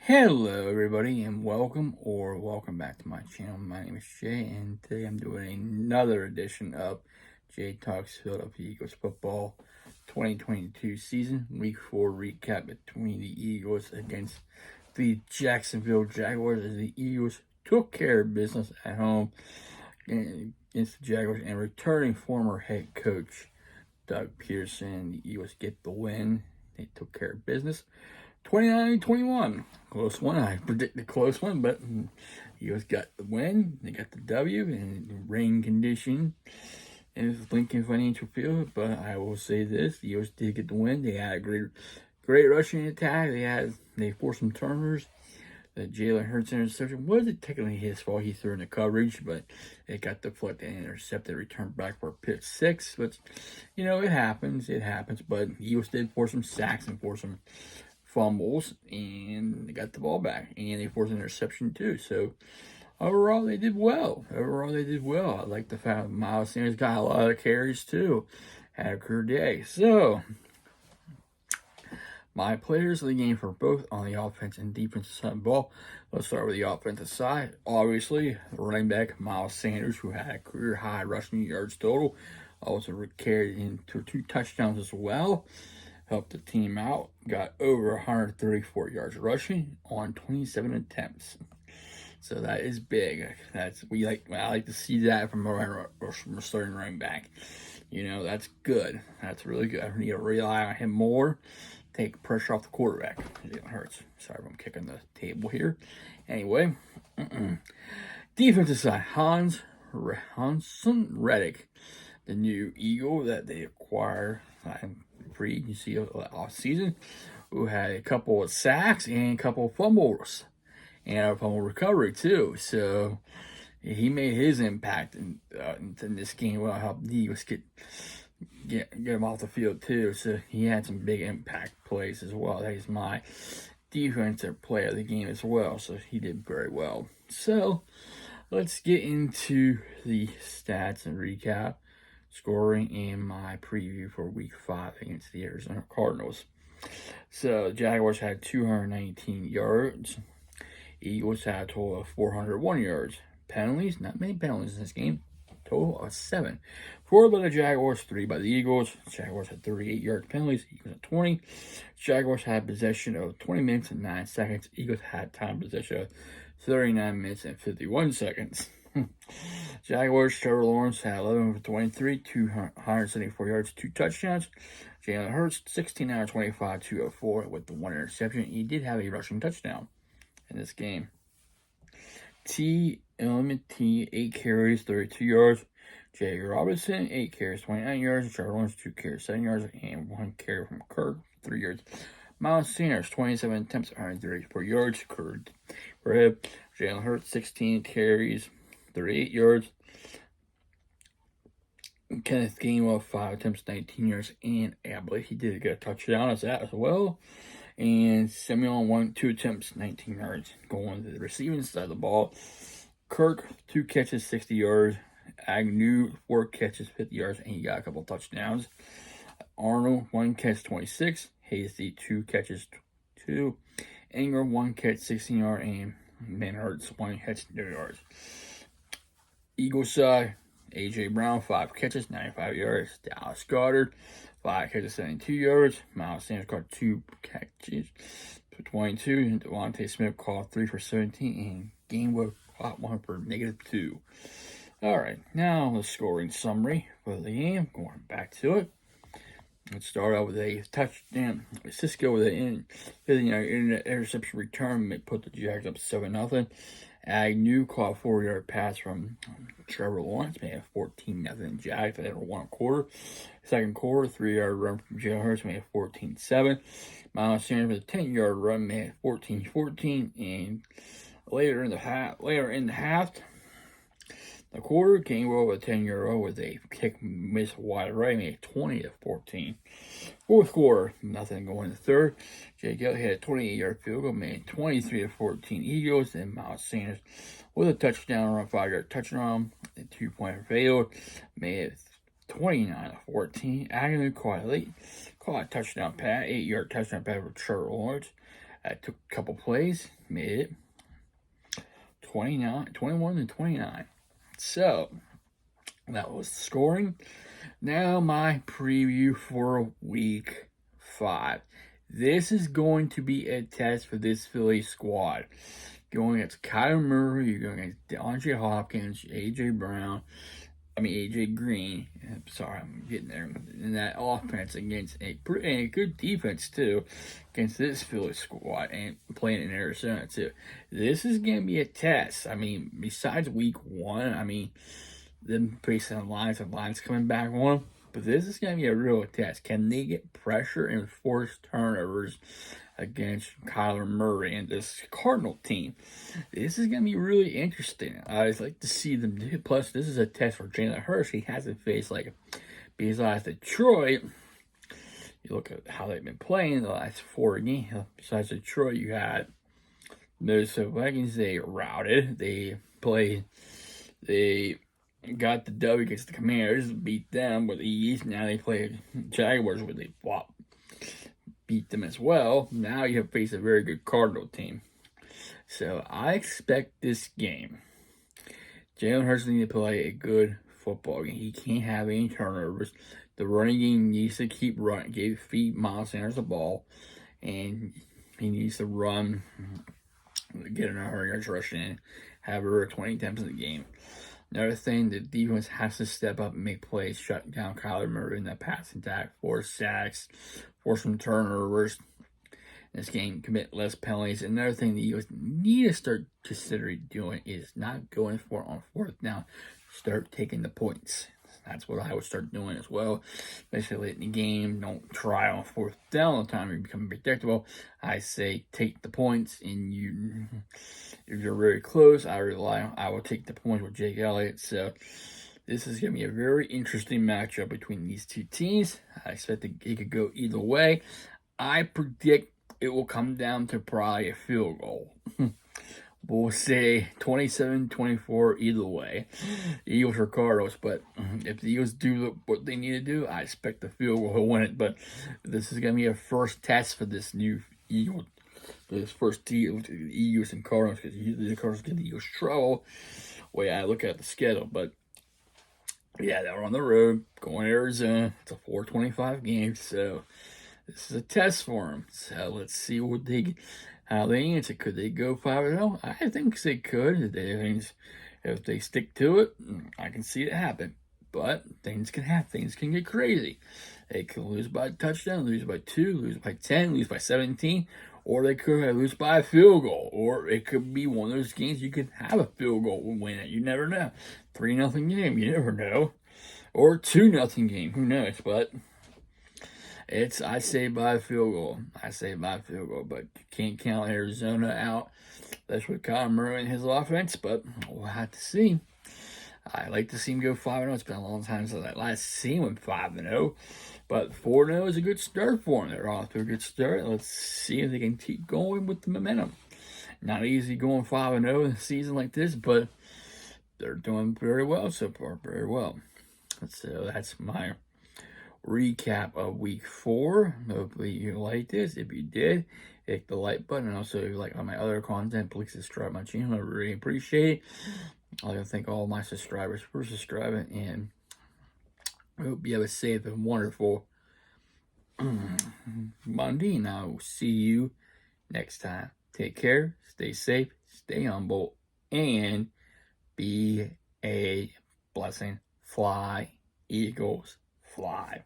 Hello everybody and welcome back to my channel. My name is Jay and today I'm doing another edition of Jay Talks Philadelphia Eagles Football 2022 season week 4 recap between the Eagles against the Jacksonville Jaguars as the Eagles took care of business at home against the Jaguars and returning former head coach Doug Peterson. The Eagles get the win. They took care of business. 29-21. Close one. I predicted a close one, but Eagles got the win. They got the W in rain condition in Lincoln Financial Field. But I will say this: the Eagles did get the win. They had a great rushing attack. They forced some turnovers. The Jalen Hurts interception wasn't technically his fault. He threw in the coverage, but it got deflected and intercepted. Returned back for a pick six. But it happens. It happens. But Eagles did force some sacks and force some fumbles, and they got the ball back, and they forced an interception too. So overall, they did well. I like the fact that Miles Sanders got a lot of carries too. Had a career day. So my players of the game for both on the offense and defensive side of the ball. Let's start with the offensive side. Obviously, running back Miles Sanders, who had a career high rushing yards total, also carried into 2 touchdowns as well. Helped the team out. Got over 134 yards rushing on 27 attempts. So that is big. I like to see that from a starting running back. That's good. That's really good. I need to rely on him more. Take pressure off the quarterback. It hurts. Sorry if I'm kicking the table here. Anyway, defensive side, Hanson Reddick, the new Eagle that they acquired free agency off season, who had a couple of sacks and a couple of fumbles and a fumble recovery too. So he made his impact in this game. Well, helped the Eagles get him off the field too. So he had some big impact plays as well. He's my defensive player of the game as well. So he did very well. So let's get into the stats and recap. Scoring in my preview for week 5 against the Arizona Cardinals. So, Jaguars had 219 yards. Eagles had a total of 401 yards. Penalties, not many penalties in this game. Total of 7. 4 by the Jaguars, 3 by the Eagles. Jaguars had 38 yard penalties. Eagles had 20. Jaguars had possession of 20 minutes and 9 seconds. Eagles had time possession of 39 minutes and 51 seconds. Jaguars, Trevor Lawrence had 11 for 23, 274 yards, 2 touchdowns. Jalen Hurts, 16 out of 25, 204 with the 1 interception. He did have a rushing touchdown in this game. T, 8 carries, 32 yards. J. Robinson, 8 carries, 29 yards. Trevor Lawrence, 2 carries, 7 yards, and 1 carry from Kirk, 3 yards. Miles Sanders, 27 attempts, 134 yards. Curd for him. Jalen Hurts, 16 carries, 38 yards. Kenneth Gainwell, 5 attempts, 19 yards, and I believe he did get a touchdown as well. And Samuel 2 attempts, 19 yards. Going to the receiving side of the ball. Kirk, 2 catches, 60 yards. Agnew, 4 catches, 50 yards, and he got a couple touchdowns. Arnold, 1 catch, 26. Hasty, 2 catches, 2. Ingram, 1 catch, 16 yards, and Man Hurts, 1 catch, 0 yards. Eagles side, A.J. Brown, 5 catches, 95 yards. Dallas Goedert, 5 catches, 72 yards. Miles Sanders caught 2 catches for 22. And Devontae Smith caught 3 for 17. And Gainwell caught 1 for -2. All right, now the scoring summary for the game. Going back to it. Let's start out with a touchdown. Cisco with an interception return put the Jags up 7-0. Agnew caught a 4-yard pass from Trevor Lawrence, made it 14-0 Jags. They had one quarter. Second quarter, 3-yard run from Jalen Hurts, made it 14-7. Miles Sanders with a 10-yard run, made it 14-14. And later in the half, the quarter, Gainwell with a 10-yard run with a kick missed wide right, made it 20-14. Fourth quarter, nothing going in the third. Jay Gillett had a 28-yard field goal, made it 23-14 Eagles. And Miles Sanders with a touchdown run, 5-yard touchdown, a 2-point failed, made it 29-14. Agnew caught a touchdown pass, 8-yard touchdown pass for Trevor Lawrence. I took a couple plays, made it 21-29. So, that was scoring. Now my preview for week 5. This is going to be a test for this Philly squad. Going against Kyler Murray, you're going against DeAndre Hopkins, AJ Green. I'm sorry, I'm getting there. And that offense against a good defense, too, against this Philly squad and playing in Arizona, too. This is going to be a test. I mean, besides week 1, them facing the Lions coming back on them. But this is going to be a real test. Can they get pressure and force turnovers against Kyler Murray and this Cardinal team? This is going to be really interesting. I just like to see them do. Plus, this is a test for Jalen Hurts. He hasn't faced, besides Detroit, you look at how they've been playing the last 4 games. Besides Detroit, you had Minnesota Vikings. They routed. They got the W against the Commanders, beat them with ease. Now they play Jaguars where they beat them as well. Now you have faced a very good Cardinal team. So I expect this game, Jalen Hurts needs to play a good football game. He can't have any turnovers. The running game needs to keep running. Feed Miles Sanders the ball, and he needs to run, get an 100 yards rushing in, have over 20 attempts in the game. Another thing, the defense has to step up and make plays, shut down Kyler Murray in that passing attack, force sacks, force some turnovers. In this game, commit less penalties. Another thing the Eagles need to start considering doing is not going for it on 4th down. Start taking the points. That's what I would start doing as well, especially late in the game. Don't try on 4th down all the time. You become predictable. I say take the points, and if you're very close, I will take the points with Jake Elliott. So this is going to be a very interesting matchup between these two teams. I expect it could go either way. I predict it will come down to probably a field goal. We'll say 27-24 either way, Eagles or Cardinals. But if the Eagles do what they need to do, I expect the field goal will win it. But this is going to be a first test for this new Eagles. This first deal to the Eagles and Cardinals, because usually the Cardinals give the Eagles trouble. Way I look at the schedule, but yeah, they're on the road going to Arizona. It's a 4:25 game, so this is a test for them. So let's see how they answer. Could they go 5-0? I think they could. If they stick to it, I can see it happen. But things can happen. Things can get crazy. They could lose by a touchdown, lose by 2, lose by 10, lose by 17, or they could lose by a field goal. Or it could be one of those games you could have a field goal win it. You never know. 3-0 game, you never know. Or 2-0 game, who knows? But I say by a field goal. But you can't count Arizona out. That's what Kyler Murray and his offense, but we'll have to see. I like to see him go 5-0. It's been a long time since I last seen him 5-0. But 4-0 is a good start for them. They're off to a good start. Let's see if they can keep going with the momentum. Not easy going 5-0 in a season like this, but they're doing very well so far. Very well. So that's my recap of week 4. Hopefully you liked this. If you did, hit the like button. And also, if you like all my other content, please subscribe to my channel. I really appreciate it. I'd like to thank all my subscribers for subscribing, and I hope you have a safe and wonderful Monday, and I will see you next time. Take care, stay safe, stay humble, and be a blessing. Fly, Eagles, fly.